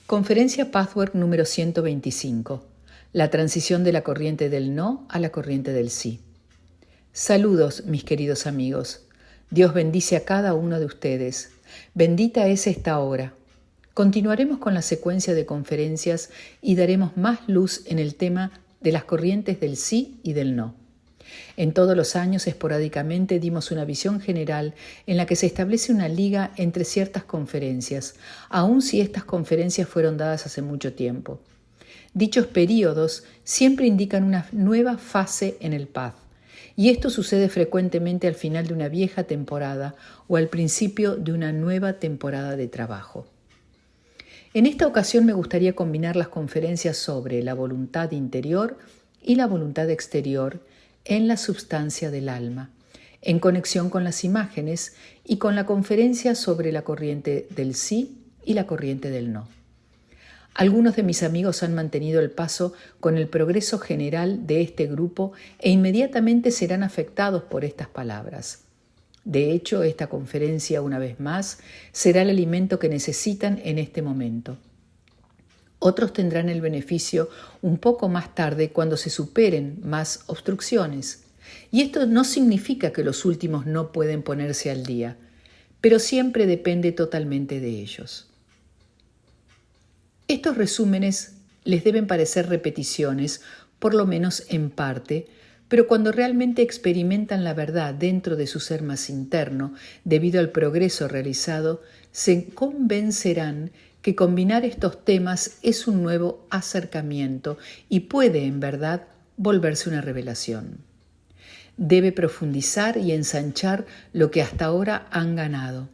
Conferencia Pathwork número 125. La transición de la corriente del no a la corriente del sí. Saludos, mis queridos amigos. Dios bendice a cada uno de ustedes. Bendita es esta hora. Continuaremos con la secuencia de conferencias y daremos más luz en el tema de las corrientes del sí y del no. En todos los años, esporádicamente, dimos una visión general en la que se establece una liga entre ciertas conferencias, aun si estas conferencias fueron dadas hace mucho tiempo. Dichos períodos siempre indican una nueva fase en el path, y esto sucede frecuentemente al final de una vieja temporada o al principio de una nueva temporada de trabajo. En esta ocasión me gustaría combinar las conferencias sobre la voluntad interior y la voluntad exterior en la substancia del alma, en conexión con las imágenes y con la conferencia sobre la corriente del sí y la corriente del no. Algunos de mis amigos han mantenido el paso con el progreso general de este grupo e inmediatamente serán afectados por estas palabras. De hecho, esta conferencia, una vez más, será el alimento que necesitan en este momento. Otros tendrán el beneficio un poco más tarde cuando se superen más obstrucciones. Y esto no significa que los últimos no pueden ponerse al día, pero siempre depende totalmente de ellos. Estos resúmenes les deben parecer repeticiones, por lo menos en parte, pero cuando realmente experimentan la verdad dentro de su ser más interno, debido al progreso realizado, se convencerán que combinar estos temas es un nuevo acercamiento y puede, en verdad, volverse una revelación. Debe profundizar y ensanchar lo que hasta ahora han ganado.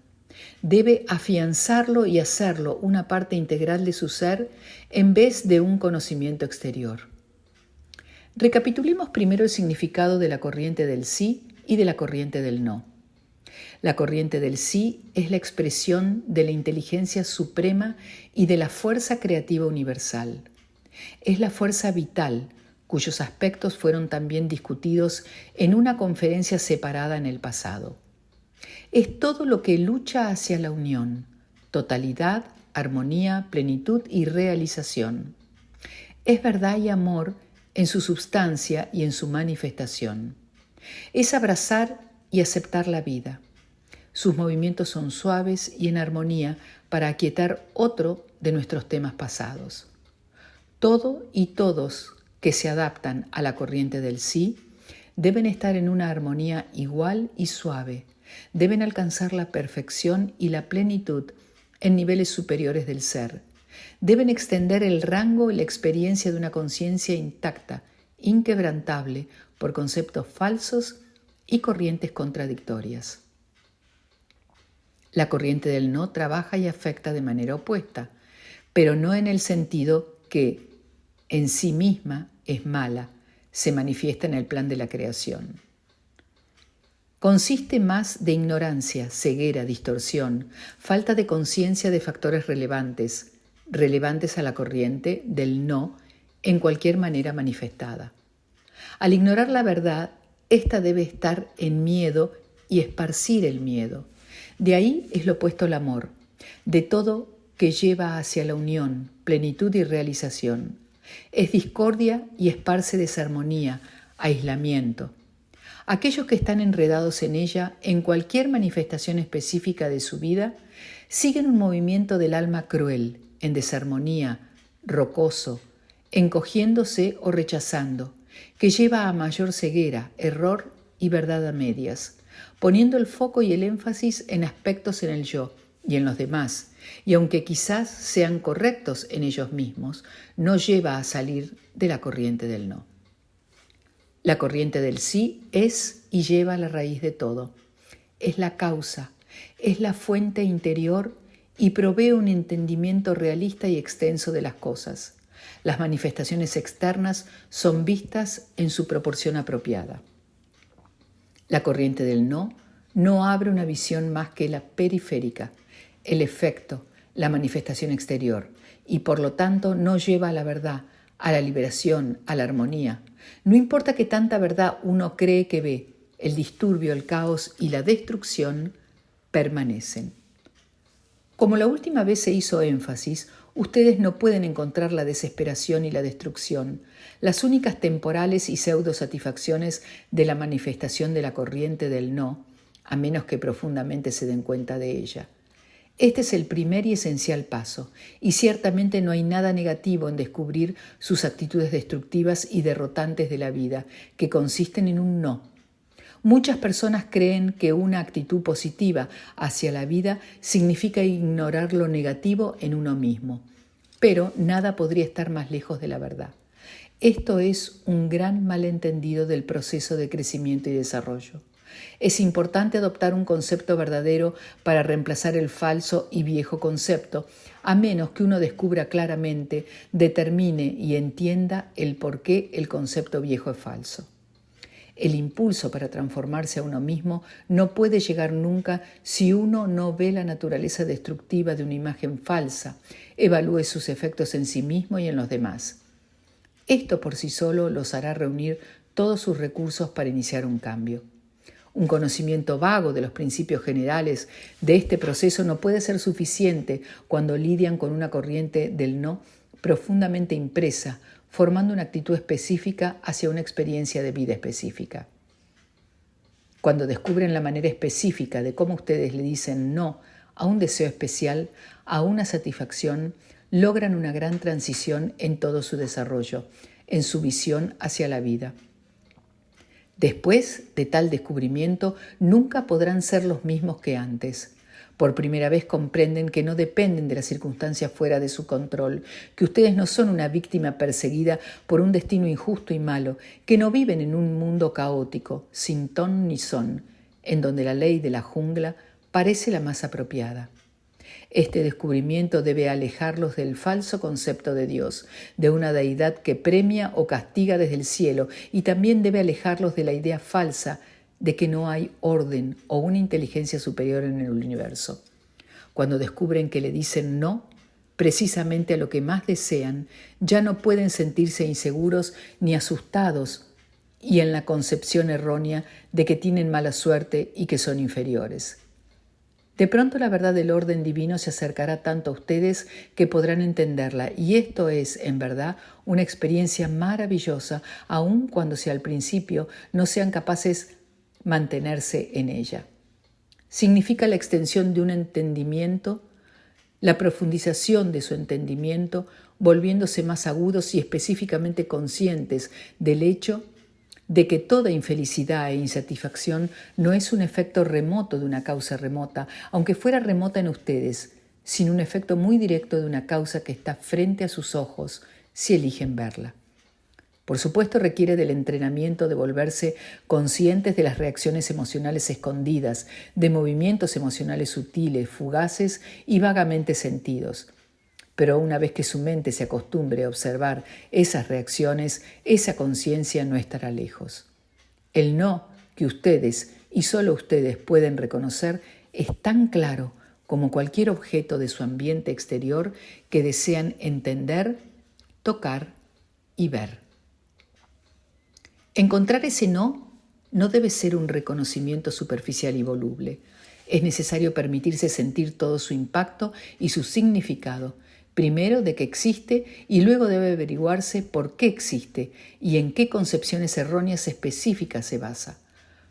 Debe afianzarlo y hacerlo una parte integral de su ser en vez de un conocimiento exterior. Recapitulemos primero el significado de la corriente del sí y de la corriente del no. La corriente del sí es la expresión de la inteligencia suprema y de la fuerza creativa universal. Es la fuerza vital, cuyos aspectos fueron también discutidos en una conferencia separada en el pasado. Es todo lo que lucha hacia la unión, totalidad, armonía, plenitud y realización. Es verdad y amor en su substancia y en su manifestación. Es abrazar y aceptar la vida. Sus movimientos son suaves y en armonía para aquietar otro de nuestros temas pasados. Todo y todos que se adaptan a la corriente del sí deben estar en una armonía igual y suave. Deben alcanzar la perfección y la plenitud en niveles superiores del ser. Deben extender el rango y la experiencia de una conciencia intacta, inquebrantable por conceptos falsos y corrientes contradictorias. La corriente del no trabaja y afecta de manera opuesta, pero no en el sentido que en sí misma es mala, se manifiesta en el plan de la creación. Consiste más de ignorancia, ceguera, distorsión, falta de conciencia de factores relevantes a la corriente del no en cualquier manera manifestada. Al ignorar la verdad, ésta debe estar en miedo y esparcir el miedo. De ahí es lo opuesto al amor, de todo que lleva hacia la unión, plenitud y realización. Es discordia y esparce desarmonía, aislamiento. Aquellos que están enredados en ella, en cualquier manifestación específica de su vida, siguen un movimiento del alma cruel, en desarmonía, rocoso, encogiéndose o rechazando, que lleva a mayor ceguera, error y verdad a medias, poniendo el foco y el énfasis en aspectos en el yo y en los demás, y aunque quizás sean correctos en ellos mismos, no lleva a salir de la corriente del no. La corriente del sí es y lleva a la raíz de todo. Es la causa, es la fuente interior y provee un entendimiento realista y extenso de las cosas. Las manifestaciones externas son vistas en su proporción apropiada. La corriente del no abre una visión más que la periférica, el efecto, la manifestación exterior, y por lo tanto no lleva a la verdad, a la liberación, a la armonía. No importa que tanta verdad uno cree que ve, el disturbio, el caos y la destrucción permanecen. Como la última vez se hizo énfasis, ustedes no pueden encontrar la desesperación y la destrucción, las únicas temporales y pseudo-satisfacciones de la manifestación de la corriente del no, a menos que profundamente se den cuenta de ella. Este es el primer y esencial paso, y ciertamente no hay nada negativo en descubrir sus actitudes destructivas y derrotantes de la vida, que consisten en un no. Muchas personas creen que una actitud positiva hacia la vida significa ignorar lo negativo en uno mismo, pero nada podría estar más lejos de la verdad. Esto es un gran malentendido del proceso de crecimiento y desarrollo. Es importante adoptar un concepto verdadero para reemplazar el falso y viejo concepto, a menos que uno descubra claramente, determine y entienda el por qué el concepto viejo es falso. El impulso para transformarse a uno mismo no puede llegar nunca si uno no ve la naturaleza destructiva de una imagen falsa, evalúe sus efectos en sí mismo y en los demás. Esto por sí solo los hará reunir todos sus recursos para iniciar un cambio. Un conocimiento vago de los principios generales de este proceso no puede ser suficiente cuando lidian con una corriente del no profundamente impresa, formando una actitud específica hacia una experiencia de vida específica. Cuando descubren la manera específica de cómo ustedes le dicen no a un deseo especial, a una satisfacción, logran una gran transición en todo su desarrollo, en su visión hacia la vida. Después de tal descubrimiento, nunca podrán ser los mismos que antes. Por primera vez comprenden que no dependen de las circunstancias fuera de su control, que ustedes no son una víctima perseguida por un destino injusto y malo, que no viven en un mundo caótico, sin ton ni son, en donde la ley de la jungla parece la más apropiada. Este descubrimiento debe alejarlos del falso concepto de Dios, de una deidad que premia o castiga desde el cielo, y también debe alejarlos de la idea falsa de que no hay orden o una inteligencia superior en el universo. Cuando descubren que le dicen no, precisamente a lo que más desean, ya no pueden sentirse inseguros ni asustados y en la concepción errónea de que tienen mala suerte y que son inferiores. De pronto la verdad del orden divino se acercará tanto a ustedes que podrán entenderla, y esto es, en verdad, una experiencia maravillosa, aun cuando si al principio no sean capaces mantenerse en ella. Significa la extensión de un entendimiento, la profundización de su entendimiento, volviéndose más agudos y específicamente conscientes del hecho de que toda infelicidad e insatisfacción no es un efecto remoto de una causa remota, aunque fuera remota en ustedes, sino un efecto muy directo de una causa que está frente a sus ojos si eligen verla. Por supuesto, requiere del entrenamiento de volverse conscientes de las reacciones emocionales escondidas, de movimientos emocionales sutiles, fugaces y vagamente sentidos. Pero una vez que su mente se acostumbre a observar esas reacciones, esa conciencia no estará lejos. El no que ustedes y solo ustedes pueden reconocer es tan claro como cualquier objeto de su ambiente exterior que desean entender, tocar y ver. Encontrar ese no debe ser un reconocimiento superficial y voluble. Es necesario permitirse sentir todo su impacto y su significado, primero de que existe y luego debe averiguarse por qué existe y en qué concepciones erróneas específicas se basa.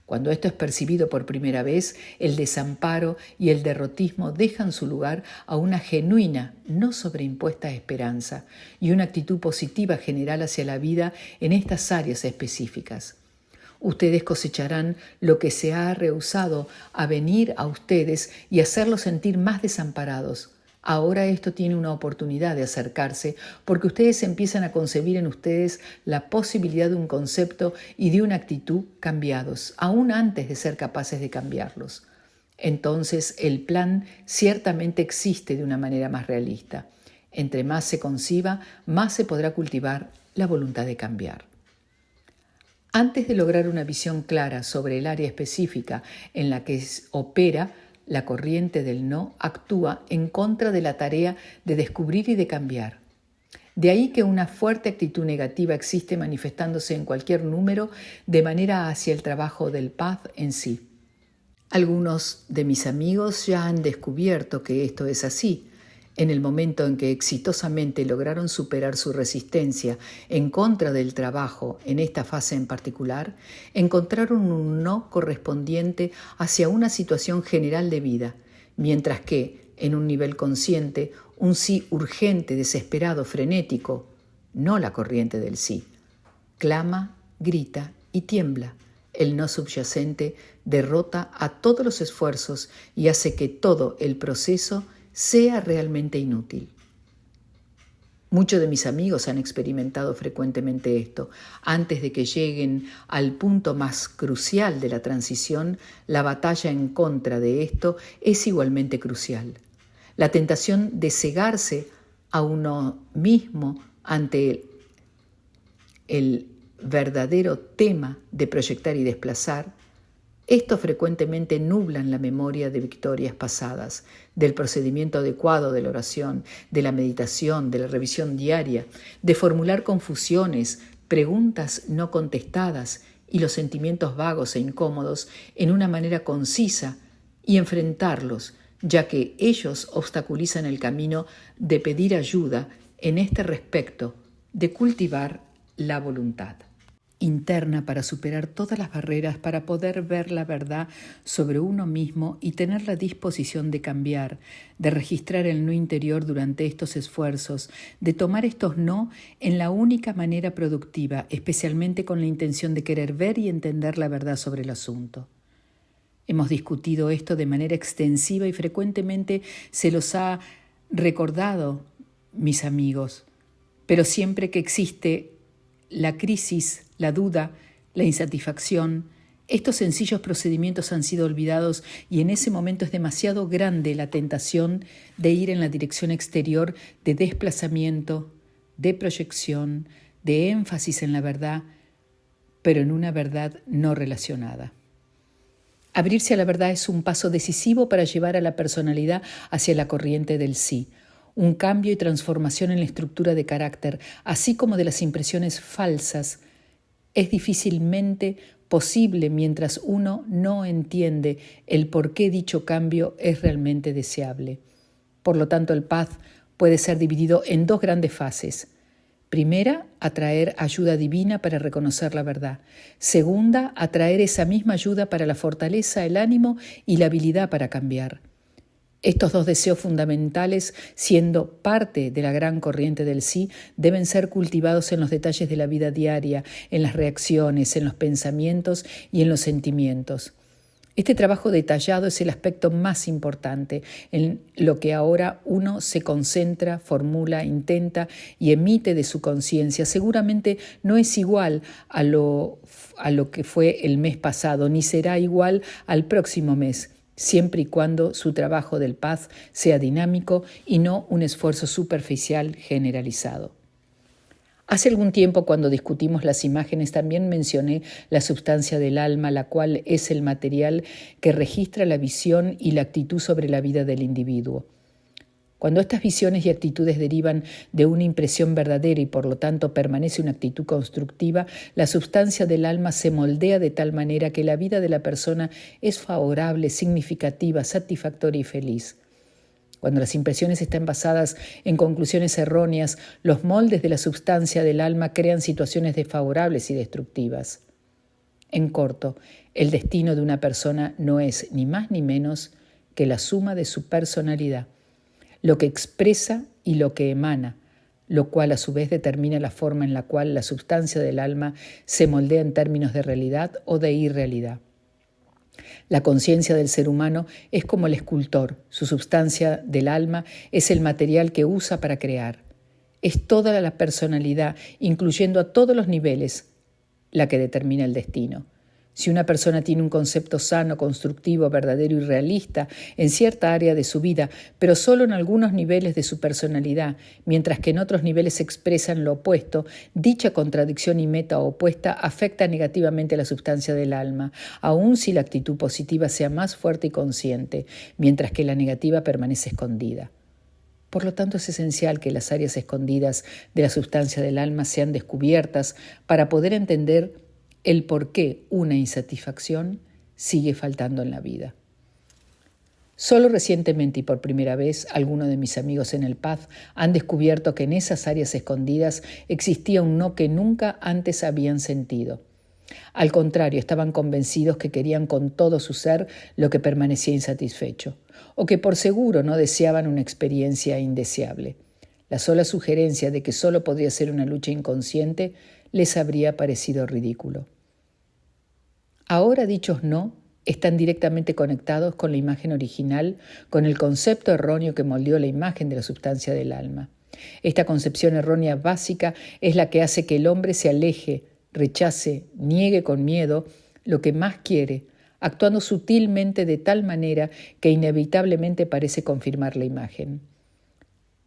Cuando esto es percibido por primera vez, el desamparo y el derrotismo dejan su lugar a una genuina, no sobreimpuesta esperanza y una actitud positiva general hacia la vida en estas áreas específicas. Ustedes cosecharán lo que se ha rehusado a venir a ustedes y hacerlos sentir más desamparados. Ahora esto tiene una oportunidad de acercarse porque ustedes empiezan a concebir en ustedes la posibilidad de un concepto y de una actitud cambiados, aún antes de ser capaces de cambiarlos. Entonces el plan ciertamente existe de una manera más realista. Entre más se conciba, más se podrá cultivar la voluntad de cambiar. Antes de lograr una visión clara sobre el área específica en la que opera, la corriente del no actúa en contra de la tarea de descubrir y de cambiar. De ahí que una fuerte actitud negativa existe manifestándose en cualquier número de manera hacia el trabajo del path en sí. Algunos de mis amigos ya han descubierto que esto es así. En el momento en que exitosamente lograron superar su resistencia en contra del trabajo en esta fase en particular, encontraron un no correspondiente hacia una situación general de vida, mientras que, en un nivel consciente, un sí urgente, desesperado, frenético, no la corriente del sí. Clama, grita y tiembla. El no subyacente derrota a todos los esfuerzos y hace que todo el proceso sea realmente inútil. Muchos de mis amigos han experimentado frecuentemente esto. Antes de que lleguen al punto más crucial de la transición, la batalla en contra de esto es igualmente crucial. La tentación de cegarse a uno mismo ante el verdadero tema de proyectar y desplazar, esto frecuentemente nublan la memoria de victorias pasadas, del procedimiento adecuado de la oración, de la meditación, de la revisión diaria, de formular confusiones, preguntas no contestadas y los sentimientos vagos e incómodos en una manera concisa y enfrentarlos, ya que ellos obstaculizan el camino de pedir ayuda en este respecto, de cultivar la voluntad interna para superar todas las barreras, para poder ver la verdad sobre uno mismo y tener la disposición de cambiar, de registrar el no interior durante estos esfuerzos, de tomar estos no en la única manera productiva, especialmente con la intención de querer ver y entender la verdad sobre el asunto. Hemos discutido esto de manera extensiva y frecuentemente se los ha recordado mis amigos, pero siempre que existe la crisis, la duda, la insatisfacción, estos sencillos procedimientos han sido olvidados y en ese momento es demasiado grande la tentación de ir en la dirección exterior de desplazamiento, de proyección, de énfasis en la verdad, pero en una verdad no relacionada. Abrirse a la verdad es un paso decisivo para llevar a la personalidad hacia la corriente del sí, un cambio y transformación en la estructura de carácter, así como de las impresiones falsas, es difícilmente posible mientras uno no entiende el por qué dicho cambio es realmente deseable. Por lo tanto, el path puede ser dividido en dos grandes fases. Primera, atraer ayuda divina para reconocer la verdad. Segunda, atraer esa misma ayuda para la fortaleza, el ánimo y la habilidad para cambiar. Estos dos deseos fundamentales, siendo parte de la gran corriente del sí, deben ser cultivados en los detalles de la vida diaria, en las reacciones, en los pensamientos y en los sentimientos. Este trabajo detallado es el aspecto más importante en lo que ahora uno se concentra, formula, intenta y emite de su conciencia. Seguramente no es igual a lo que fue el mes pasado, ni será igual al próximo mes, siempre y cuando su trabajo del path sea dinámico y no un esfuerzo superficial generalizado. Hace algún tiempo, cuando discutimos las imágenes, también mencioné la sustancia del alma, la cual es el material que registra la visión y la actitud sobre la vida del individuo. Cuando estas visiones y actitudes derivan de una impresión verdadera y por lo tanto permanece una actitud constructiva, la sustancia del alma se moldea de tal manera que la vida de la persona es favorable, significativa, satisfactoria y feliz. Cuando las impresiones están basadas en conclusiones erróneas, los moldes de la sustancia del alma crean situaciones desfavorables y destructivas. En corto, el destino de una persona no es ni más ni menos que la suma de su personalidad, lo que expresa y lo que emana, lo cual a su vez determina la forma en la cual la sustancia del alma se moldea en términos de realidad o de irrealidad. La conciencia del ser humano es como el escultor, su sustancia del alma es el material que usa para crear. Es toda la personalidad, incluyendo a todos los niveles, la que determina el destino. Si una persona tiene un concepto sano, constructivo, verdadero y realista en cierta área de su vida, pero solo en algunos niveles de su personalidad, mientras que en otros niveles expresan lo opuesto, dicha contradicción y meta opuesta afecta negativamente a la sustancia del alma, aun si la actitud positiva sea más fuerte y consciente, mientras que la negativa permanece escondida. Por lo tanto, es esencial que las áreas escondidas de la sustancia del alma sean descubiertas para poder entender el por qué una insatisfacción sigue faltando en la vida. Solo recientemente y por primera vez, algunos de mis amigos en el Path han descubierto que en esas áreas escondidas existía un no que nunca antes habían sentido. Al contrario, estaban convencidos que querían con todo su ser lo que permanecía insatisfecho, o que por seguro no deseaban una experiencia indeseable. La sola sugerencia de que solo podría ser una lucha inconsciente les habría parecido ridículo. Ahora dichos no están directamente conectados con la imagen original, con el concepto erróneo que moldeó la imagen de la sustancia del alma. Esta concepción errónea básica es la que hace que el hombre se aleje, rechace, niegue con miedo lo que más quiere, actuando sutilmente de tal manera que inevitablemente parece confirmar la imagen.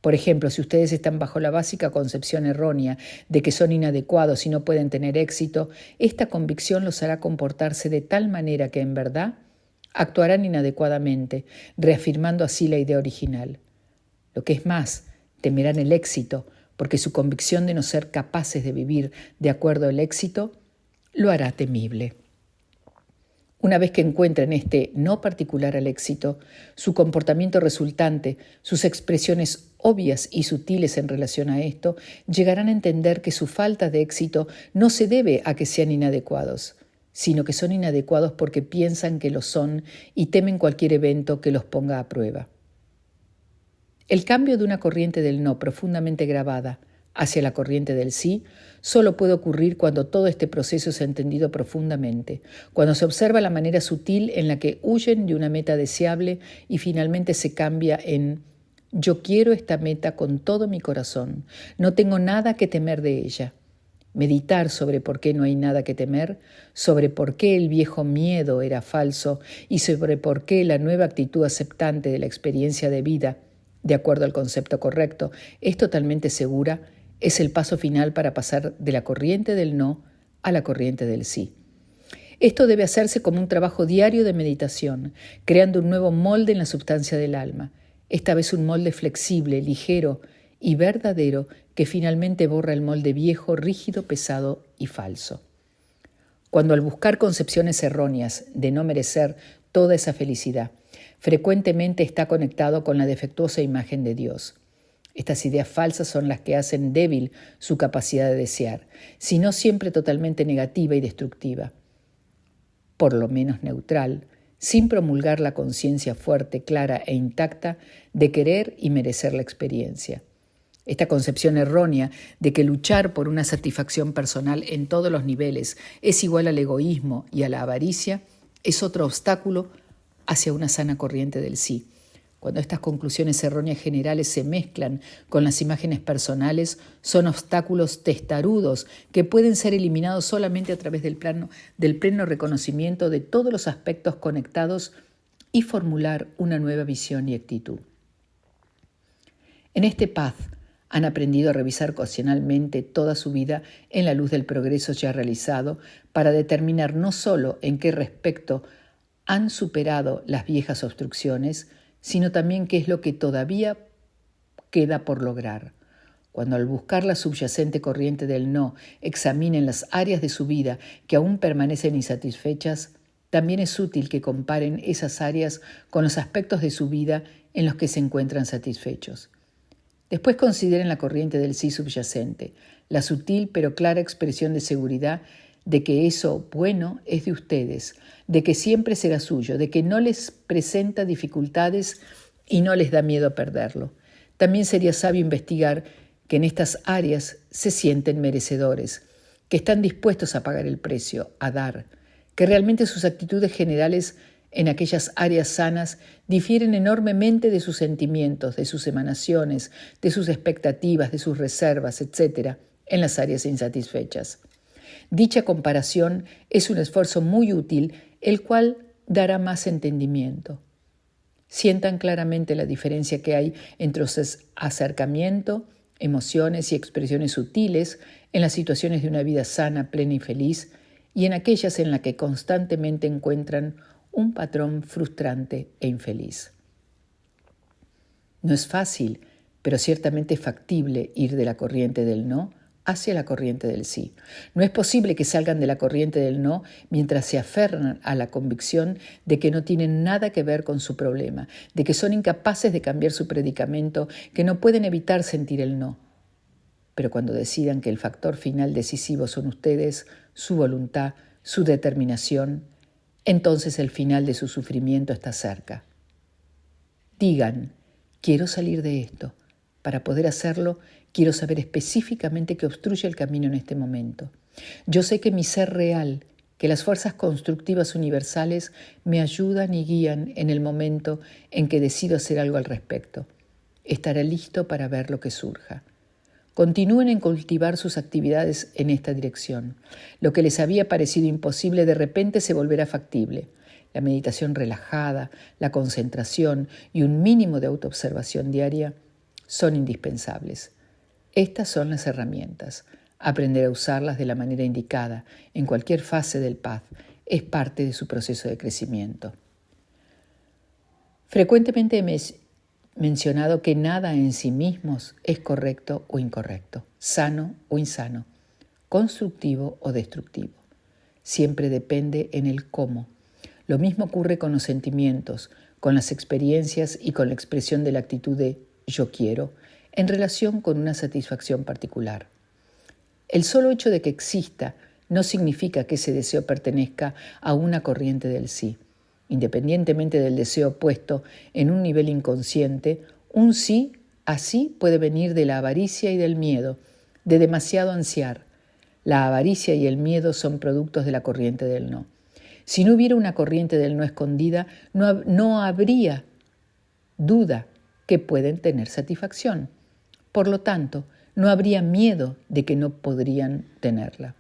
Por ejemplo, si ustedes están bajo la básica concepción errónea de que son inadecuados y no pueden tener éxito, esta convicción los hará comportarse de tal manera que, en verdad, actuarán inadecuadamente, reafirmando así la idea original. Lo que es más, temerán el éxito, porque su convicción de no ser capaces de vivir de acuerdo al éxito lo hará temible. Una vez que encuentren este no particular al éxito, su comportamiento resultante, sus expresiones obvias y sutiles en relación a esto, llegarán a entender que su falta de éxito no se debe a que sean inadecuados, sino que son inadecuados porque piensan que lo son y temen cualquier evento que los ponga a prueba. El cambio de una corriente del no profundamente grabada hacia la corriente del sí solo puede ocurrir cuando todo este proceso es entendido profundamente, cuando se observa la manera sutil en la que huyen de una meta deseable y finalmente se cambia en yo quiero esta meta con todo mi corazón, no tengo nada que temer de ella. Meditar sobre por qué no hay nada que temer, sobre por qué el viejo miedo era falso y sobre por qué la nueva actitud aceptante de la experiencia de vida, de acuerdo al concepto correcto, es totalmente segura, es el paso final para pasar de la corriente del no a la corriente del sí. Esto debe hacerse como un trabajo diario de meditación, creando un nuevo molde en la sustancia del alma, esta vez un molde flexible, ligero y verdadero que finalmente borra el molde viejo, rígido, pesado y falso. Cuando al buscar concepciones erróneas de no merecer toda esa felicidad, frecuentemente está conectado con la defectuosa imagen de Dios. Estas ideas falsas son las que hacen débil su capacidad de desear, si no siempre totalmente negativa y destructiva, por lo menos neutral, sin promulgar la conciencia fuerte, clara e intacta de querer y merecer la experiencia. Esta concepción errónea de que luchar por una satisfacción personal en todos los niveles es igual al egoísmo y a la avaricia es otro obstáculo hacia una sana corriente del sí. Cuando estas conclusiones erróneas generales se mezclan con las imágenes personales, son obstáculos testarudos que pueden ser eliminados solamente a través del pleno reconocimiento de todos los aspectos conectados y formular una nueva visión y actitud. En este path han aprendido a revisar ocasionalmente toda su vida en la luz del progreso ya realizado para determinar no solo en qué respecto han superado las viejas obstrucciones, sino también qué es lo que todavía queda por lograr. Cuando al buscar la subyacente corriente del no examinen las áreas de su vida que aún permanecen insatisfechas, también es útil que comparen esas áreas con los aspectos de su vida en los que se encuentran satisfechos. Después consideren la corriente del sí subyacente, la sutil pero clara expresión de seguridad de que eso bueno es de ustedes, de que siempre será suyo, de que no les presenta dificultades y no les da miedo perderlo. También sería sabio investigar que en estas áreas se sienten merecedores, que están dispuestos a pagar el precio, a dar, que realmente sus actitudes generales en aquellas áreas sanas difieren enormemente de sus sentimientos, de sus emanaciones, de sus expectativas, de sus reservas, etc., en las áreas insatisfechas. Dicha comparación es un esfuerzo muy útil, el cual dará más entendimiento. Sientan claramente la diferencia que hay entre acercamiento, emociones y expresiones sutiles en las situaciones de una vida sana, plena y feliz, y en aquellas en las que constantemente encuentran un patrón frustrante e infeliz. No es fácil, pero ciertamente factible ir de la corriente del no hacia la corriente del sí. No es posible que salgan de la corriente del no mientras se aferran a la convicción de que no tienen nada que ver con su problema, de que son incapaces de cambiar su predicamento, que no pueden evitar sentir el no. Pero cuando decidan que el factor final decisivo son ustedes, su voluntad, su determinación, entonces el final de su sufrimiento está cerca. Digan, quiero salir de esto. Para poder hacerlo, quiero saber específicamente qué obstruye el camino en este momento. Yo sé que mi ser real, que las fuerzas constructivas universales me ayudan y guían en el momento en que decido hacer algo al respecto. Estaré listo para ver lo que surja. Continúen en cultivar sus actividades en esta dirección. Lo que les había parecido imposible de repente se volverá factible. La meditación relajada, la concentración y un mínimo de autoobservación diaria son indispensables. Estas son las herramientas. Aprender a usarlas de la manera indicada en cualquier fase del path es parte de su proceso de crecimiento. Frecuentemente hemos mencionado que nada en sí mismos es correcto o incorrecto, sano o insano, constructivo o destructivo. Siempre depende en el cómo. Lo mismo ocurre con los sentimientos, con las experiencias y con la expresión de la actitud de yo quiero en relación con una satisfacción particular. El solo hecho de que exista no significa que ese deseo pertenezca a una corriente del sí. Independientemente del deseo puesto en un nivel inconsciente, un sí así puede venir de la avaricia y del miedo, de demasiado ansiar. La avaricia y el miedo son productos de la corriente del no. Si no hubiera una corriente del no escondida, no habría duda que pueden tener satisfacción. Por lo tanto, no habría miedo de que no podrían tenerla.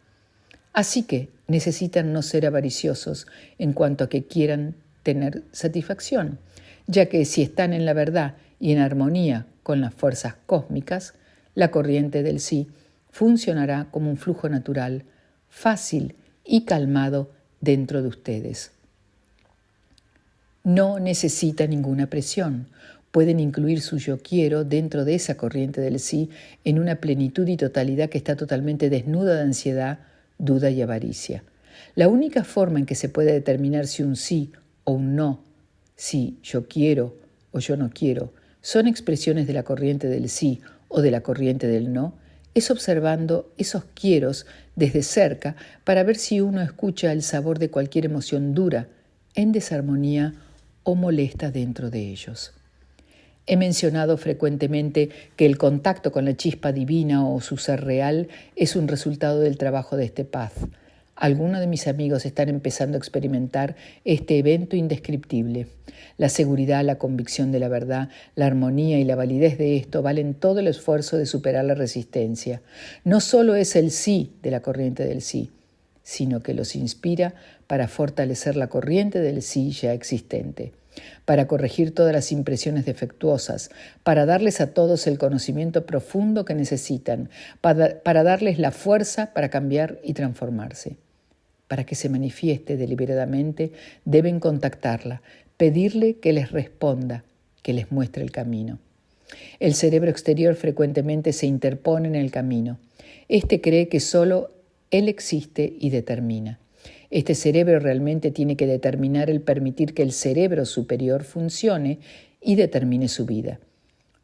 Así que necesitan no ser avariciosos en cuanto a que quieran tener satisfacción, ya que si están en la verdad y en armonía con las fuerzas cósmicas, la corriente del sí funcionará como un flujo natural, fácil y calmado dentro de ustedes. No necesita ninguna presión. Pueden incluir su yo quiero dentro de esa corriente del sí en una plenitud y totalidad que está totalmente desnuda de ansiedad, duda y avaricia. La única forma en que se puede determinar si un sí o un no, si yo quiero o yo no quiero, son expresiones de la corriente del sí o de la corriente del no, es observando esos quieros desde cerca para ver si uno escucha el sabor de cualquier emoción dura, en desarmonía o molesta dentro de ellos. He mencionado frecuentemente que el contacto con la chispa divina o su ser real es un resultado del trabajo de este path. Algunos de mis amigos están empezando a experimentar este evento indescriptible. La seguridad, la convicción de la verdad, la armonía y la validez de esto valen todo el esfuerzo de superar la resistencia. No solo es el sí de la corriente del sí, sino que los inspira para fortalecer la corriente del sí ya existente, para corregir todas las impresiones defectuosas, para darles a todos el conocimiento profundo que necesitan, para darles la fuerza para cambiar y transformarse. Para que se manifieste deliberadamente, deben contactarla, pedirle que les responda, que les muestre el camino. El cerebro exterior frecuentemente se interpone en el camino. Este cree que solo él existe y determina. Este cerebro realmente tiene que determinar el permitir que el cerebro superior funcione y determine su vida.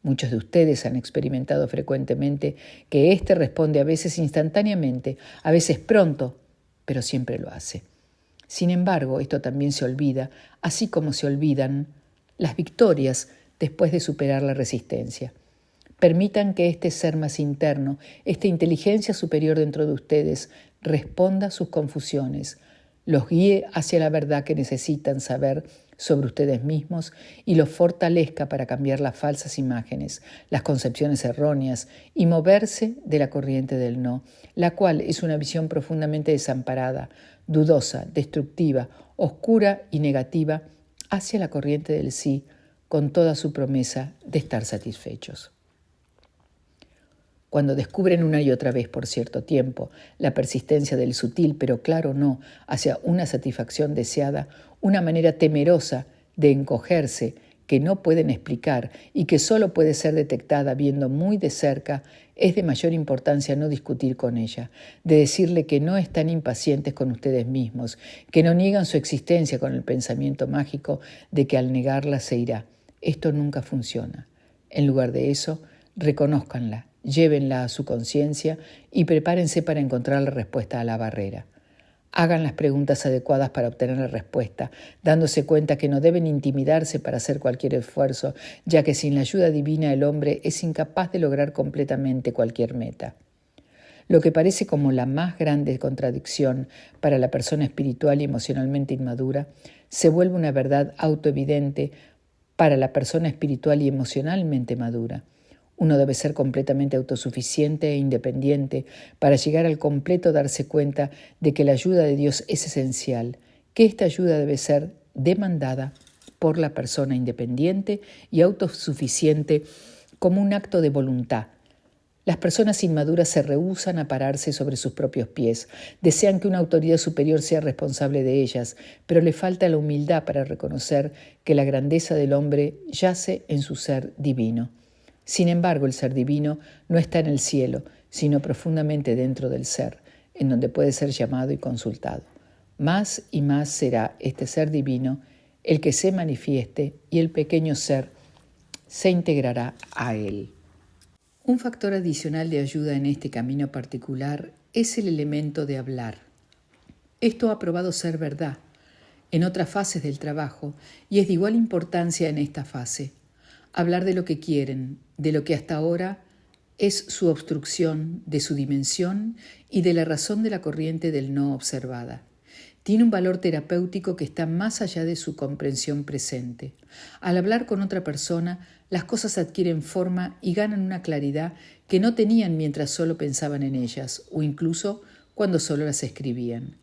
Muchos de ustedes han experimentado frecuentemente que éste responde a veces instantáneamente, a veces pronto, pero siempre lo hace. Sin embargo, esto también se olvida, así como se olvidan las victorias después de superar la resistencia. Permitan que este ser más interno, esta inteligencia superior dentro de ustedes, responda a sus confusiones, los guíe hacia la verdad que necesitan saber sobre ustedes mismos y los fortalezca para cambiar las falsas imágenes, las concepciones erróneas y moverse de la corriente del no, la cual es una visión profundamente desamparada, dudosa, destructiva, oscura y negativa, hacia la corriente del sí, con toda su promesa de estar satisfechos. Cuando descubren una y otra vez por cierto tiempo la persistencia del sutil pero claro no hacia una satisfacción deseada, una manera temerosa de encogerse que no pueden explicar y que solo puede ser detectada viendo muy de cerca, es de mayor importancia no discutir con ella, de decirle que no están impacientes con ustedes mismos, que no niegan su existencia con el pensamiento mágico de que al negarla se irá. Esto nunca funciona. En lugar de eso, reconózcanla, llévenla a su conciencia y prepárense para encontrar la respuesta a la barrera. Hagan las preguntas adecuadas para obtener la respuesta, dándose cuenta que no deben intimidarse para hacer cualquier esfuerzo, ya que sin la ayuda divina el hombre es incapaz de lograr completamente cualquier meta. Lo que parece como la más grande contradicción para la persona espiritual y emocionalmente inmadura se vuelve una verdad autoevidente para la persona espiritual y emocionalmente madura. Uno debe ser completamente autosuficiente e independiente para llegar al completo darse cuenta de que la ayuda de Dios es esencial, que esta ayuda debe ser demandada por la persona independiente y autosuficiente como un acto de voluntad. Las personas inmaduras se rehúsan a pararse sobre sus propios pies, desean que una autoridad superior sea responsable de ellas, pero le falta la humildad para reconocer que la grandeza del hombre yace en su ser divino. Sin embargo, el ser divino no está en el cielo, sino profundamente dentro del ser, en donde puede ser llamado y consultado. Más y más será este ser divino el que se manifieste y el pequeño ser se integrará a él. Un factor adicional de ayuda en este camino particular es el elemento de hablar. Esto ha probado ser verdad en otras fases del trabajo y es de igual importancia en esta fase. Hablar de lo que quieren, de lo que hasta ahora es su obstrucción, de su dimensión y de la razón de la corriente del no observada. Tiene un valor terapéutico que está más allá de su comprensión presente. Al hablar con otra persona, las cosas adquieren forma y ganan una claridad que no tenían mientras solo pensaban en ellas o incluso cuando solo las escribían.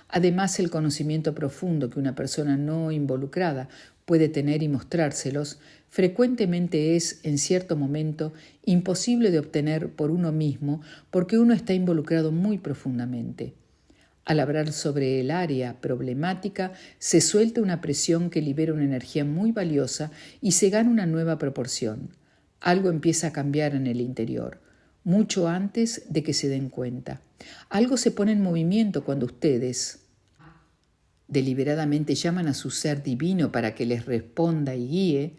Además, el conocimiento profundo que una persona no involucrada puede tener y mostrárselos, frecuentemente es, en cierto momento, imposible de obtener por uno mismo porque uno está involucrado muy profundamente. Al hablar sobre el área problemática, se suelta una presión que libera una energía muy valiosa y se gana una nueva proporción. Algo empieza a cambiar en el interior, mucho antes de que se den cuenta. Algo se pone en movimiento cuando ustedes deliberadamente llaman a su ser divino para que les responda y guíe,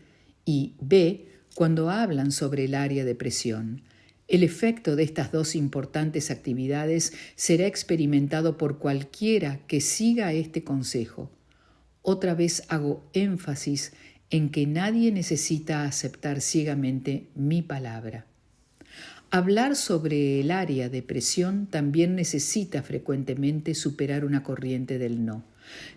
y B, cuando hablan sobre el área de presión. El efecto de estas dos importantes actividades será experimentado por cualquiera que siga este consejo. Otra vez hago énfasis en que nadie necesita aceptar ciegamente mi palabra. Hablar sobre el área de presión también necesita frecuentemente superar una corriente del no,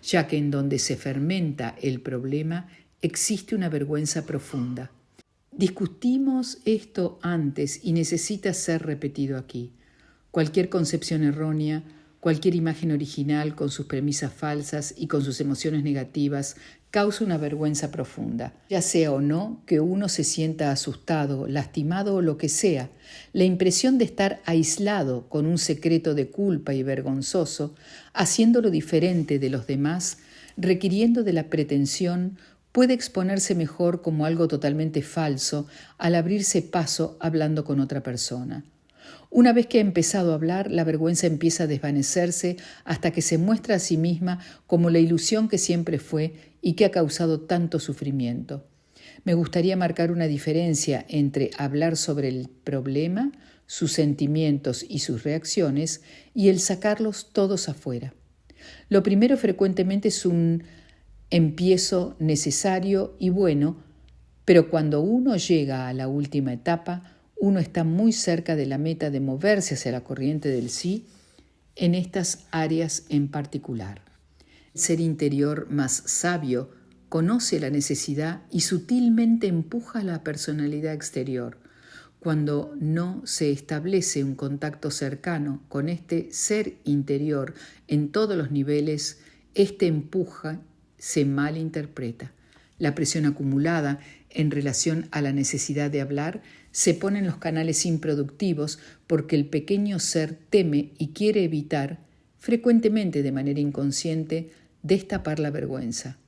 ya que en donde se fermenta el problema existe una vergüenza profunda. Discutimos esto antes y necesita ser repetido aquí. Cualquier concepción errónea, cualquier imagen original con sus premisas falsas y con sus emociones negativas causa una vergüenza profunda. Ya sea o no que uno se sienta asustado, lastimado o lo que sea, la impresión de estar aislado con un secreto de culpa y vergonzoso, haciéndolo diferente de los demás, requiriendo de la pretensión, puede exponerse mejor como algo totalmente falso al abrirse paso hablando con otra persona. Una vez que ha empezado a hablar, la vergüenza empieza a desvanecerse hasta que se muestra a sí misma como la ilusión que siempre fue y que ha causado tanto sufrimiento. Me gustaría marcar una diferencia entre hablar sobre el problema, sus sentimientos y sus reacciones, y el sacarlos todos afuera. Lo primero frecuentemente es un empiezo necesario y bueno, pero cuando uno llega a la última etapa, uno está muy cerca de la meta de moverse hacia la corriente del sí en estas áreas en particular. El ser interior más sabio conoce la necesidad y sutilmente empuja a la personalidad exterior. Cuando no se establece un contacto cercano con este ser interior en todos los niveles, este empuja se malinterpreta. La presión acumulada en relación a la necesidad de hablar se pone en los canales improductivos porque el pequeño ser teme y quiere evitar, frecuentemente de manera inconsciente, destapar la vergüenza.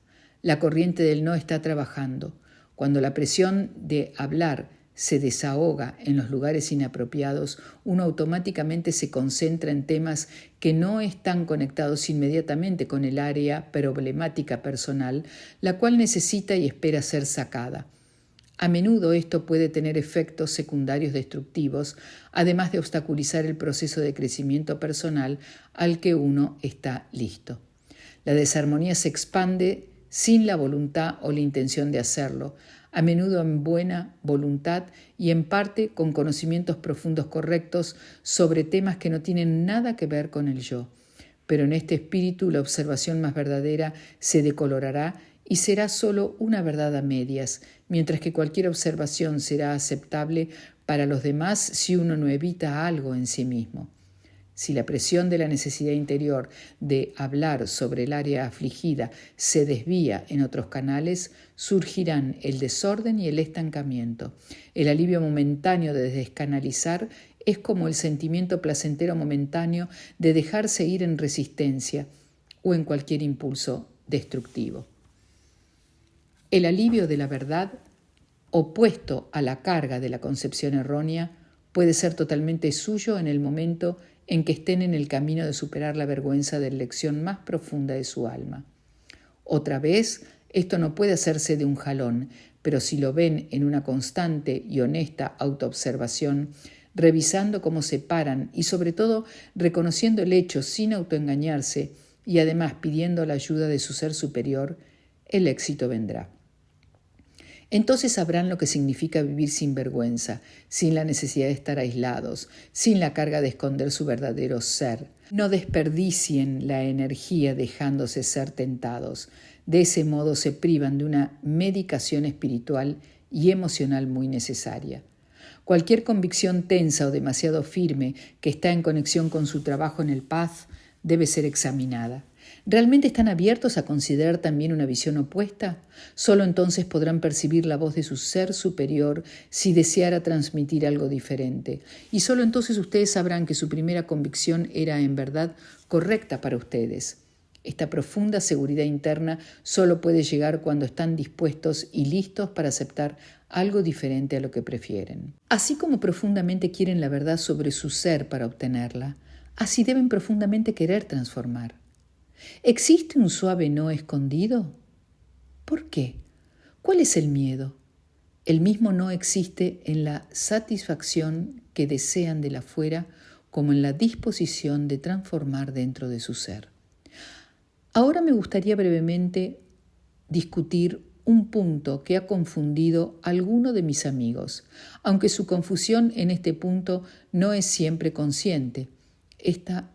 La corriente del no está trabajando. Cuando la presión de hablar se desahoga en los lugares inapropiados, uno automáticamente se concentra en temas que no están conectados inmediatamente con el área problemática personal, la cual necesita y espera ser sacada. A menudo esto puede tener efectos secundarios destructivos, además de obstaculizar el proceso de crecimiento personal al que uno está listo. La desarmonía se expande sin la voluntad o la intención de hacerlo, a menudo en buena voluntad y en parte con conocimientos profundos correctos sobre temas que no tienen nada que ver con el yo. Pero en este espíritu la observación más verdadera se decolorará y será solo una verdad a medias, mientras que cualquier observación será aceptable para los demás si uno no evita algo en sí mismo. Si la presión de la necesidad interior de hablar sobre el área afligida se desvía en otros canales, surgirán el desorden y el estancamiento. El alivio momentáneo de descanalizar es como el sentimiento placentero momentáneo de dejarse ir en resistencia o en cualquier impulso destructivo. El alivio de la verdad, opuesto a la carga de la concepción errónea, puede ser totalmente suyo en el momento en que estén en el camino de superar la vergüenza de la lección más profunda de su alma. Otra vez, esto no puede hacerse de un jalón, pero si lo ven en una constante y honesta autoobservación, revisando cómo se paran y sobre todo reconociendo el hecho sin autoengañarse y además pidiendo la ayuda de su ser superior, el éxito vendrá. Entonces sabrán lo que significa vivir sin vergüenza, sin la necesidad de estar aislados, sin la carga de esconder su verdadero ser. No desperdicien la energía dejándose ser tentados. De ese modo se privan de una medicación espiritual y emocional muy necesaria. Cualquier convicción tensa o demasiado firme que está en conexión con su trabajo en el Path debe ser examinada. ¿Realmente están abiertos a considerar también una visión opuesta? Solo entonces podrán percibir la voz de su ser superior si deseara transmitir algo diferente. Y solo entonces ustedes sabrán que su primera convicción era en verdad correcta para ustedes. Esta profunda seguridad interna solo puede llegar cuando están dispuestos y listos para aceptar algo diferente a lo que prefieren. Así como profundamente quieren la verdad sobre su ser para obtenerla, así deben profundamente querer transformar. ¿Existe un suave no escondido? ¿Por qué? ¿Cuál es el miedo? El mismo no existe en la satisfacción que desean del afuera como en la disposición de transformar dentro de su ser. Ahora me gustaría brevemente discutir un punto que ha confundido a alguno de mis amigos, aunque su confusión en este punto no es siempre consciente. Esta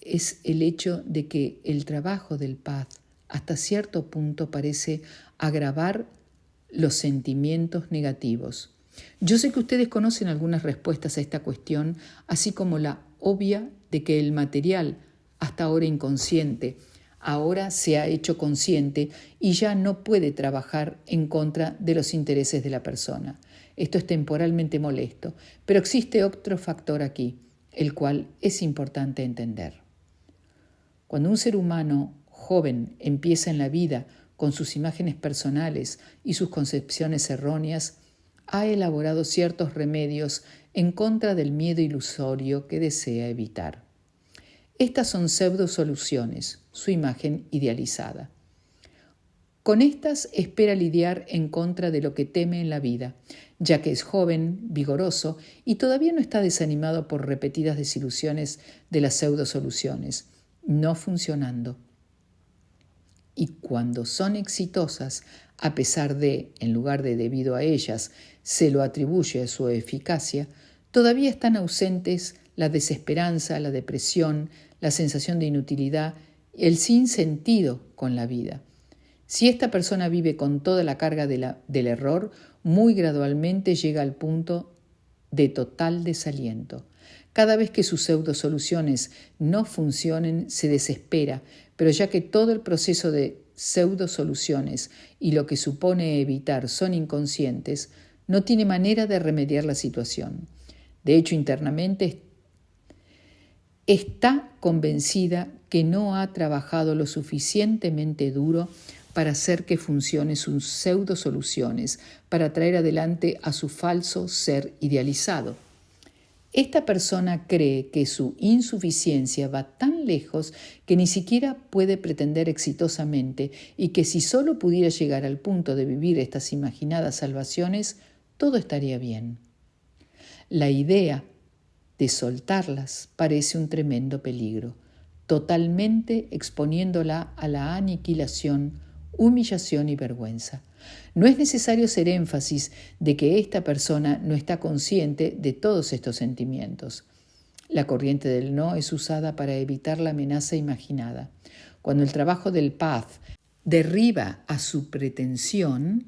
es el hecho de que el trabajo del Path hasta cierto punto parece agravar los sentimientos negativos. Yo sé que ustedes conocen algunas respuestas a esta cuestión, así como la obvia de que el material, hasta ahora inconsciente, ahora se ha hecho consciente y ya no puede trabajar en contra de los intereses de la persona. Esto es temporalmente molesto, pero existe otro factor aquí, el cual es importante entender. Cuando un ser humano joven empieza en la vida con sus imágenes personales y sus concepciones erróneas, ha elaborado ciertos remedios en contra del miedo ilusorio que desea evitar. Estas son pseudo-soluciones, su imagen idealizada. Con estas espera lidiar en contra de lo que teme en la vida, ya que es joven, vigoroso y todavía no está desanimado por repetidas desilusiones de las pseudo-soluciones, no funcionando. Y cuando son exitosas, a pesar de, en lugar de debido a ellas, se lo atribuye a su eficacia, todavía están ausentes la desesperanza, la depresión, la sensación de inutilidad, el sinsentido con la vida. Si esta persona vive con toda la carga del error, muy gradualmente llega al punto de total desaliento. Cada vez que sus pseudo-soluciones no funcionen, se desespera, pero ya que todo el proceso de pseudo-soluciones y lo que supone evitar son inconscientes, no tiene manera de remediar la situación. De hecho, internamente está convencida que no ha trabajado lo suficientemente duro para hacer que funcionen sus pseudo-soluciones, para traer adelante a su falso ser idealizado. Esta persona cree que su insuficiencia va tan lejos que ni siquiera puede pretender exitosamente y que si solo pudiera llegar al punto de vivir estas imaginadas salvaciones, todo estaría bien. La idea de soltarlas parece un tremendo peligro, totalmente exponiéndola a la aniquilación, humillación y vergüenza. No es necesario hacer énfasis de que esta persona no está consciente de todos estos sentimientos. La corriente del no es usada para evitar la amenaza imaginada. Cuando el trabajo del Path derriba a su pretensión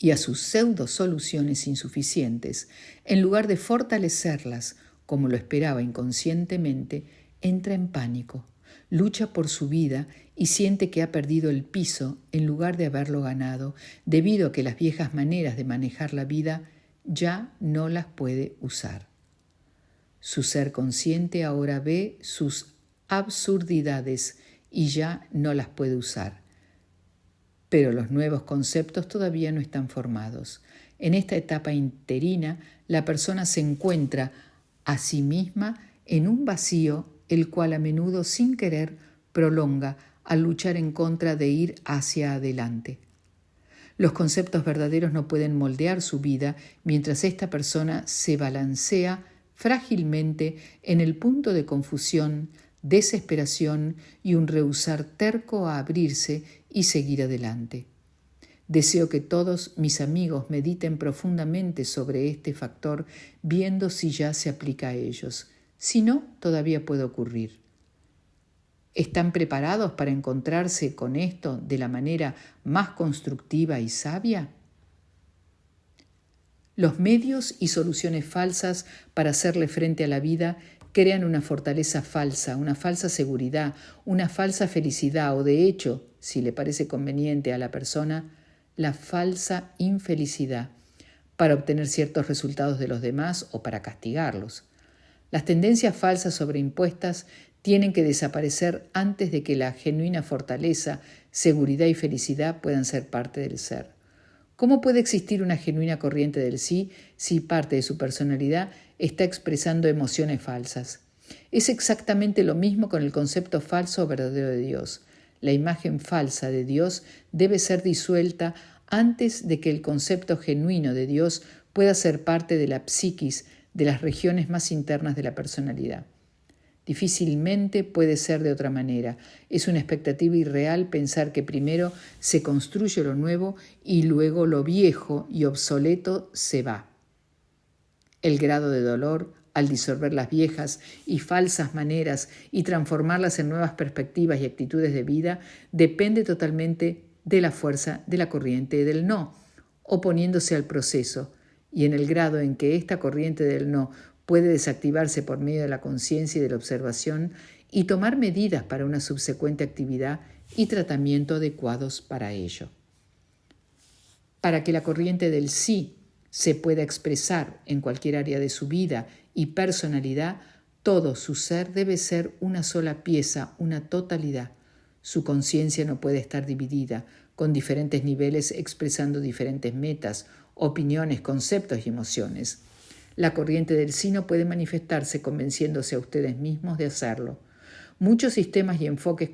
y a sus pseudo-soluciones insuficientes, en lugar de fortalecerlas, como lo esperaba inconscientemente, entra en pánico, lucha por su vida y siente que ha perdido el piso en lugar de haberlo ganado, debido a que las viejas maneras de manejar la vida ya no las puede usar. Su ser consciente ahora ve sus absurdidades y ya no las puede usar. Pero los nuevos conceptos todavía no están formados. En esta etapa interina, la persona se encuentra a sí misma en un vacío, el cual a menudo sin querer prolonga al luchar en contra de ir hacia adelante. Los conceptos verdaderos no pueden moldear su vida mientras esta persona se balancea frágilmente en el punto de confusión, desesperación y un rehusar terco a abrirse y seguir adelante. Deseo que todos mis amigos mediten profundamente sobre este factor, viendo si ya se aplica a ellos. Si no, todavía puede ocurrir. ¿Están preparados para encontrarse con esto de la manera más constructiva y sabia? Los medios y soluciones falsas para hacerle frente a la vida crean una fortaleza falsa, una falsa seguridad, una falsa felicidad o, de hecho, si le parece conveniente a la persona, la falsa infelicidad para obtener ciertos resultados de los demás o para castigarlos. Las tendencias falsas sobreimpuestas tienen que desaparecer antes de que la genuina fortaleza, seguridad y felicidad puedan ser parte del ser. ¿Cómo puede existir una genuina corriente del sí si parte de su personalidad está expresando emociones falsas? Es exactamente lo mismo con el concepto falso o verdadero de Dios. La imagen falsa de Dios debe ser disuelta antes de que el concepto genuino de Dios pueda ser parte de la psiquis, de las regiones más internas de la personalidad. Difícilmente puede ser de otra manera. Es una expectativa irreal pensar que primero se construye lo nuevo y luego lo viejo y obsoleto se va. El grado de dolor, al disolver las viejas y falsas maneras y transformarlas en nuevas perspectivas y actitudes de vida, depende totalmente de la fuerza de la corriente del no, oponiéndose al proceso, y en el grado en que esta corriente del no puede desactivarse por medio de la conciencia y de la observación y tomar medidas para una subsecuente actividad y tratamiento adecuados para ello. Para que la corriente del sí se pueda expresar en cualquier área de su vida y personalidad, todo su ser debe ser una sola pieza, una totalidad. Su conciencia no puede estar dividida, con diferentes niveles expresando diferentes metas, opiniones, conceptos y emociones. La corriente del sí no puede manifestarse convenciéndose a ustedes mismos de hacerlo. Muchos sistemas y enfoques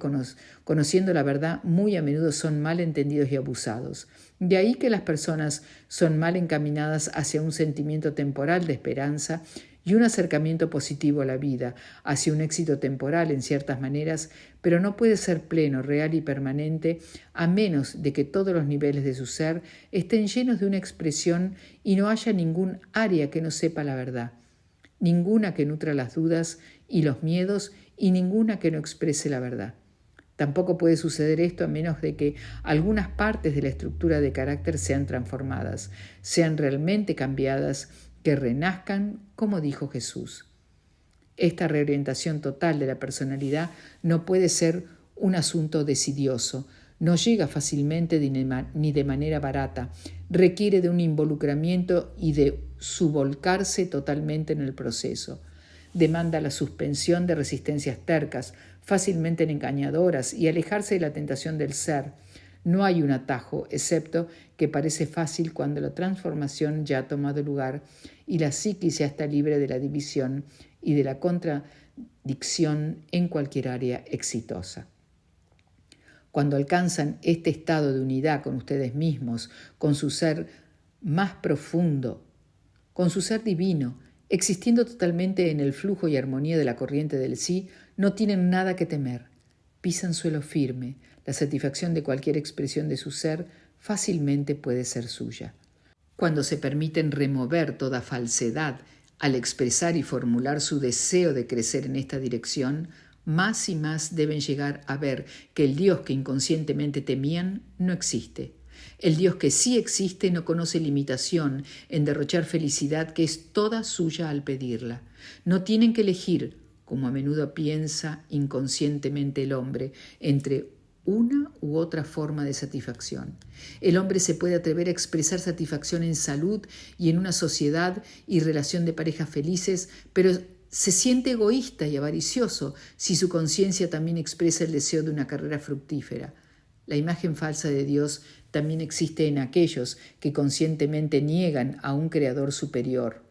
conociendo la verdad muy a menudo son mal entendidos y abusados. De ahí que las personas son mal encaminadas hacia un sentimiento temporal de esperanza y un acercamiento positivo a la vida, hacia un éxito temporal en ciertas maneras, pero no puede ser pleno, real y permanente a menos de que todos los niveles de su ser estén llenos de una expresión y no haya ningún área que no sepa la verdad, ninguna que nutra las dudas y los miedos y ninguna que no exprese la verdad. Tampoco puede suceder esto a menos de que algunas partes de la estructura de carácter sean transformadas, sean realmente cambiadas, que renazcan, como dijo Jesús. Esta reorientación total de la personalidad no puede ser un asunto desidioso, no llega fácilmente ni de manera barata, requiere de un involucramiento y de subvolcarse totalmente en el proceso. demanda la suspensión de resistencias tercas, fácilmente engañadoras, y alejarse de la tentación del ser. No hay un atajo, excepto que parece fácil cuando la transformación ya ha tomado lugar y la psiquis ya está libre de la división y de la contradicción en cualquier área exitosa. Cuando alcanzan este estado de unidad con ustedes mismos, con su ser más profundo, con su ser divino, existiendo totalmente en el flujo y armonía de la corriente del sí, no tienen nada que temer. Pisan suelo firme. La satisfacción de cualquier expresión de su ser fácilmente puede ser suya. Cuando se permiten remover toda falsedad al expresar y formular su deseo de crecer en esta dirección, más y más deben llegar a ver que el Dios que inconscientemente temían no existe. El Dios que sí existe no conoce limitación en derrochar felicidad que es toda suya al pedirla. No tienen que elegir, como a menudo piensa inconscientemente el hombre, entre una u otra forma de satisfacción. El hombre se puede atrever a expresar satisfacción en salud y en una sociedad y relación de pareja felices, pero se siente egoísta y avaricioso si su conciencia también expresa el deseo de una carrera fructífera. La imagen falsa de Dios también existe en aquellos que conscientemente niegan a un creador superior.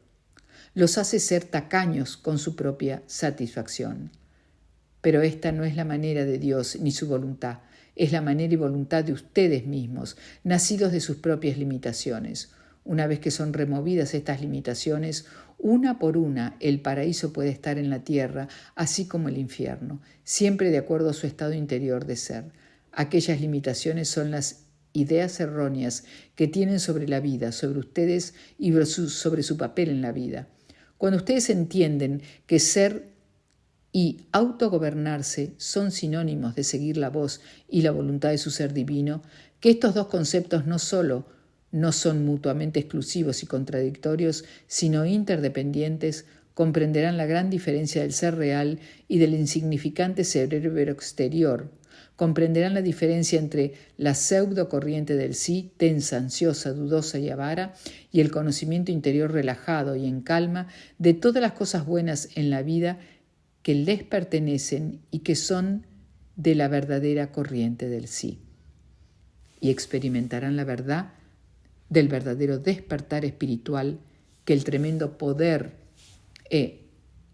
Los hace ser tacaños con su propia satisfacción. Pero esta no es la manera de Dios ni su voluntad, es la manera y voluntad de ustedes mismos, nacidos de sus propias limitaciones. Una vez que son removidas estas limitaciones, una por una, el paraíso puede estar en la tierra, así como el infierno, siempre de acuerdo a su estado interior de ser. Aquellas limitaciones son las ideas erróneas que tienen sobre la vida, sobre ustedes y sobre su papel en la vida. Cuando ustedes entienden que ser y autogobernarse son sinónimos de seguir la voz y la voluntad de su ser divino, que estos dos conceptos no solo no son mutuamente exclusivos y contradictorios, sino interdependientes, comprenderán la gran diferencia del ser real y del insignificante cerebro exterior. Comprenderán la diferencia entre la pseudo corriente del sí, tensa, ansiosa, dudosa y avara, y el conocimiento interior relajado y en calma de todas las cosas buenas en la vida que les pertenecen y que son de la verdadera corriente del sí. Y experimentarán la verdad del verdadero despertar espiritual que el tremendo poder e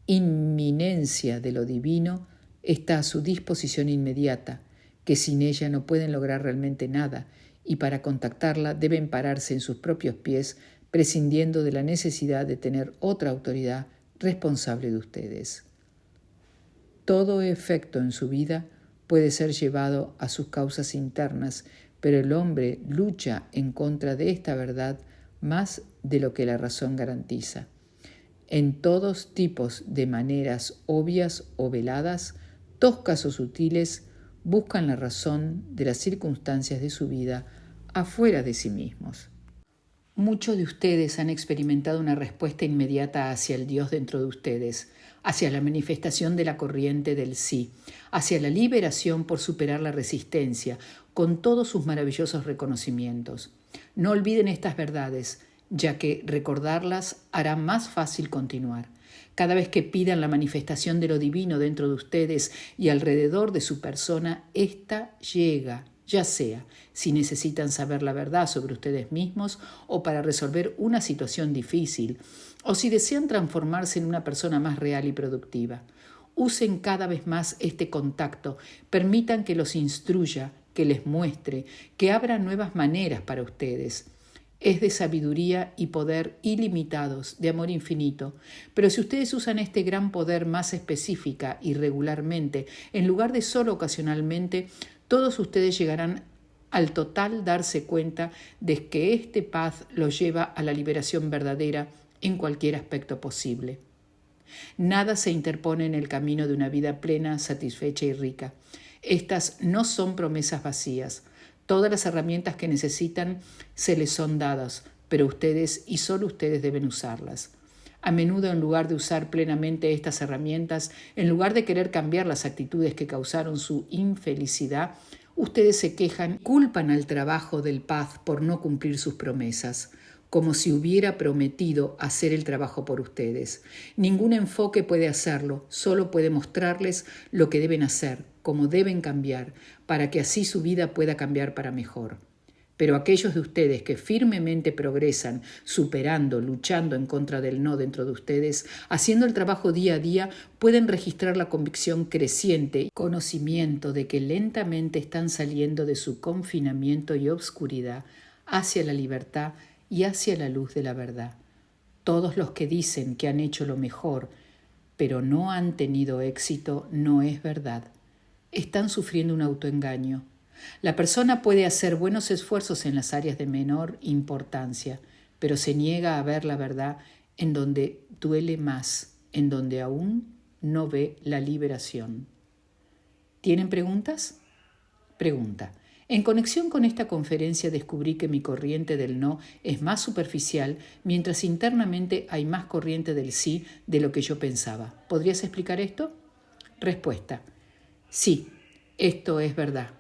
inminencia de lo divino está a su disposición inmediata, que sin ella no pueden lograr realmente nada y para contactarla deben pararse en sus propios pies, prescindiendo de la necesidad de tener otra autoridad responsable de ustedes. Todo efecto en su vida puede ser llevado a sus causas internas, pero el hombre lucha en contra de esta verdad más de lo que la razón garantiza. En todos tipos de maneras obvias o veladas, toscas o sutiles, buscan la razón de las circunstancias de su vida afuera de sí mismos. Muchos de ustedes han experimentado una respuesta inmediata hacia el Dios dentro de ustedes, hacia la manifestación de la corriente del sí, hacia la liberación por superar la resistencia, con todos sus maravillosos reconocimientos. No olviden estas verdades, ya que recordarlas hará más fácil continuar. Cada vez que pidan la manifestación de lo divino dentro de ustedes y alrededor de su persona, ésta llega, ya sea si necesitan saber la verdad sobre ustedes mismos o para resolver una situación difícil, o si desean transformarse en una persona más real y productiva. Usen cada vez más este contacto, permitan que los instruya, que les muestre, que abra nuevas maneras para ustedes. Es de sabiduría y poder ilimitados, de amor infinito. Pero si ustedes usan este gran poder más específica y regularmente, en lugar de solo ocasionalmente, todos ustedes llegarán al total darse cuenta de que este paz los lleva a la liberación verdadera en cualquier aspecto posible. Nada se interpone en el camino de una vida plena, satisfecha y rica. Estas no son promesas vacías. Todas las herramientas que necesitan se les son dadas, pero ustedes y solo ustedes deben usarlas. A menudo, en lugar de usar plenamente estas herramientas, en lugar de querer cambiar las actitudes que causaron su infelicidad, ustedes se quejan, culpan al trabajo del paz por no cumplir sus promesas. como si hubiera prometido hacer el trabajo por ustedes. Ningún enfoque puede hacerlo, solo puede mostrarles lo que deben hacer, cómo deben cambiar, para que así su vida pueda cambiar para mejor. Pero aquellos de ustedes que firmemente progresan, superando, luchando en contra del no dentro de ustedes, haciendo el trabajo día a día, pueden registrar la convicción creciente y conocimiento de que lentamente están saliendo de su confinamiento y obscuridad hacia la libertad y hacia la luz de la verdad. Todos los que dicen que han hecho lo mejor, pero no han tenido éxito, no es verdad. Están sufriendo un autoengaño. La persona puede hacer buenos esfuerzos en las áreas de menor importancia, pero se niega a ver la verdad en donde duele más, en donde aún no ve la liberación. ¿Tienen preguntas? Pregunta. En conexión con esta conferencia descubrí que mi corriente del no es más superficial, mientras internamente hay más corriente del sí de lo que yo pensaba. ¿Podrías explicar esto? Respuesta. Sí, esto es verdad.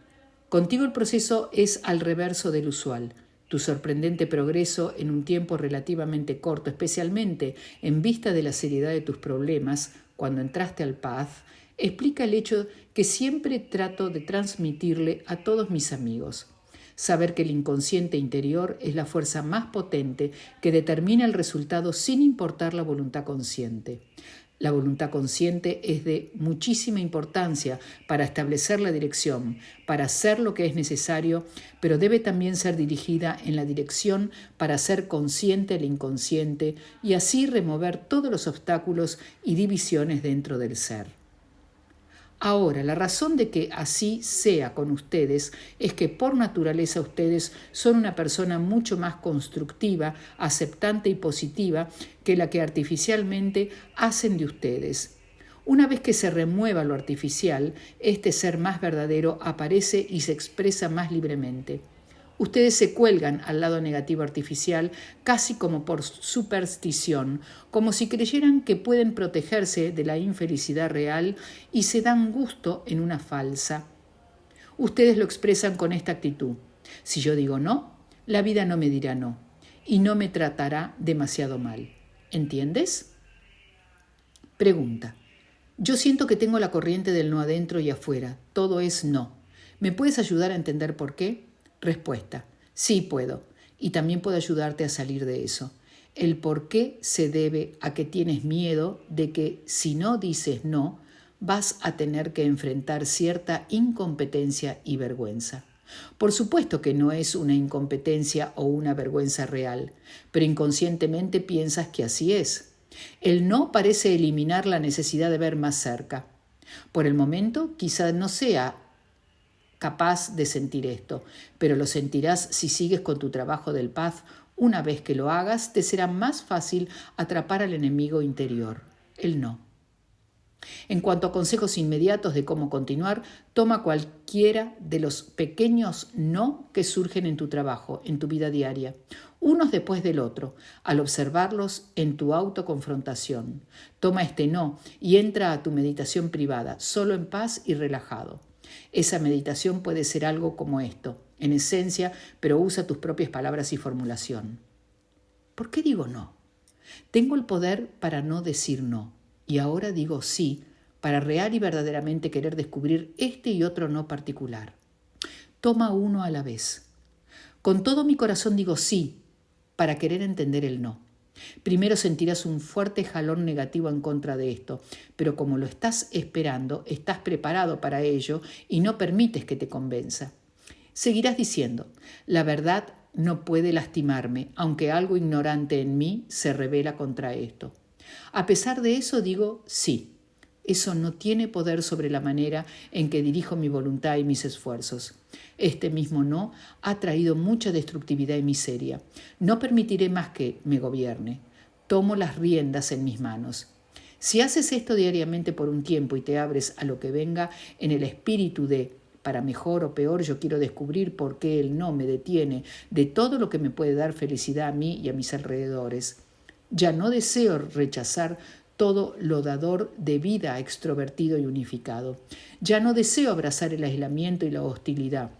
Contigo el proceso es al reverso del usual. Tu sorprendente progreso en un tiempo relativamente corto, especialmente en vista de la seriedad de tus problemas, cuando entraste al Path, explica el hecho que siempre trato de transmitirle a todos mis amigos. Saber que el inconsciente interior es la fuerza más potente que determina el resultado sin importar la voluntad consciente. La voluntad consciente es de muchísima importancia para establecer la dirección, para hacer lo que es necesario, pero debe también ser dirigida en la dirección para hacer consciente el inconsciente y así remover todos los obstáculos y divisiones dentro del ser. Ahora, la razón de que así sea con ustedes es que por naturaleza ustedes son una persona mucho más constructiva, aceptante y positiva que la que artificialmente hacen de ustedes. Una vez que se remueva lo artificial, este ser más verdadero aparece y se expresa más libremente. Ustedes se cuelgan al lado negativo artificial casi como por superstición, como si creyeran que pueden protegerse de la infelicidad real y se dan gusto en una falsa. Ustedes lo expresan con esta actitud. Si yo digo no, la vida no me dirá no y no me tratará demasiado mal. ¿Entiendes? Pregunta. Yo siento que tengo la corriente del no adentro y afuera. Todo es no. ¿Me puedes ayudar a entender por qué? Respuesta. Sí puedo. Y también puedo ayudarte a salir de eso. El por qué se debe a que tienes miedo de que si no dices no, vas a tener que enfrentar cierta incompetencia y vergüenza. Por supuesto que no es una incompetencia o una vergüenza real, pero inconscientemente piensas que así es. El no parece eliminar la necesidad de ver más cerca. Por el momento, quizá no sea capaz de sentir esto, pero lo sentirás si sigues con tu trabajo del Path. Una vez que lo hagas, te será más fácil atrapar al enemigo interior, el no. En cuanto a consejos inmediatos de cómo continuar, toma cualquiera de los pequeños no que surgen en tu trabajo, en tu vida diaria, unos después del otro, al observarlos en tu autoconfrontación. Toma este no y entra a tu meditación privada, solo en paz y relajado. Esa meditación puede ser algo como esto, en esencia, pero usa tus propias palabras y formulación. ¿Por qué digo no? Tengo el poder para no decir no, y ahora digo sí, para real y verdaderamente querer descubrir este y otro no particular. Toma uno a la vez. Con todo mi corazón digo sí, para querer entender el no. Primero sentirás un fuerte jalón negativo en contra de esto, pero como lo estás esperando, estás preparado para ello y no permites que te convenza. Seguirás diciendo, la verdad no puede lastimarme, aunque algo ignorante en mí se revela contra esto. A pesar de eso digo sí. Eso no tiene poder sobre la manera en que dirijo mi voluntad y mis esfuerzos. Este mismo no ha traído mucha destructividad y miseria. No permitiré más que me gobierne. Tomo las riendas en mis manos. Si haces esto diariamente por un tiempo y te abres a lo que venga en el espíritu de, para mejor o peor, yo quiero descubrir por qué el no me detiene de todo lo que me puede dar felicidad a mí y a mis alrededores. Ya no deseo rechazar todo lo dador de vida extrovertido y unificado. Ya no deseo abrazar el aislamiento y la hostilidad.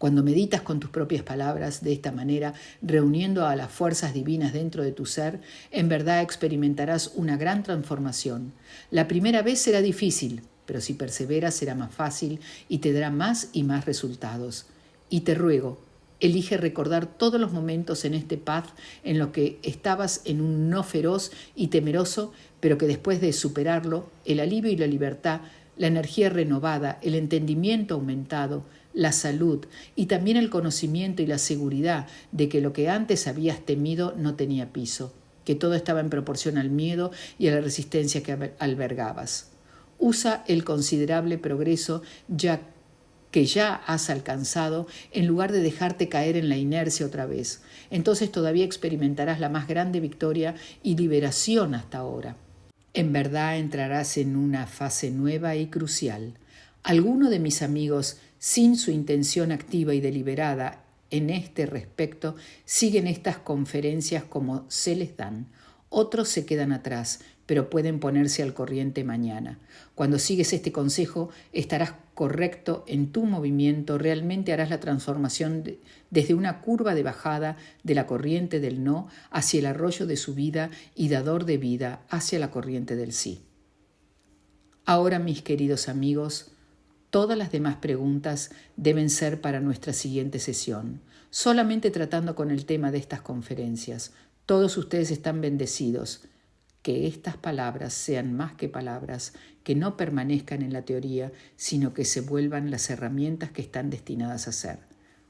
Cuando meditas con tus propias palabras de esta manera, reuniendo a las fuerzas divinas dentro de tu ser, en verdad experimentarás una gran transformación. La primera vez será difícil, pero si perseveras será más fácil y te dará más y más resultados. Y te ruego, elige recordar todos los momentos en este path en los que estabas en un no feroz y temeroso, pero que después de superarlo, el alivio y la libertad, la energía renovada, el entendimiento aumentado, la salud y también el conocimiento y la seguridad de que lo que antes habías temido no tenía piso, que todo estaba en proporción al miedo y a la resistencia que albergabas. Usa el considerable progreso que ya has alcanzado en lugar de dejarte caer en la inercia otra vez. Entonces todavía experimentarás la más grande victoria y liberación hasta ahora. En verdad entrarás en una fase nueva y crucial. Algunos de mis amigos, sin su intención activa y deliberada en este respecto, siguen estas conferencias como se les dan. Otros se quedan atrás, pero pueden ponerse al corriente mañana. Cuando sigues este consejo, estarás correcto en tu movimiento, realmente harás la transformación desde una curva de bajada de la corriente del no hacia el arroyo de subida y dador de vida hacia la corriente del sí. Ahora, mis queridos amigos, todas las demás preguntas deben ser para nuestra siguiente sesión, solamente tratando con el tema de estas conferencias. Todos ustedes están bendecidos. Que estas palabras sean más que palabras, que no permanezcan en la teoría, sino que se vuelvan las herramientas que están destinadas a ser.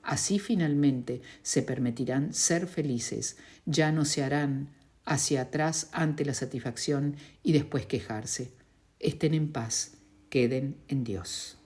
Así finalmente se permitirán ser felices, ya no se harán hacia atrás ante la satisfacción y después quejarse. Estén en paz, queden en Dios.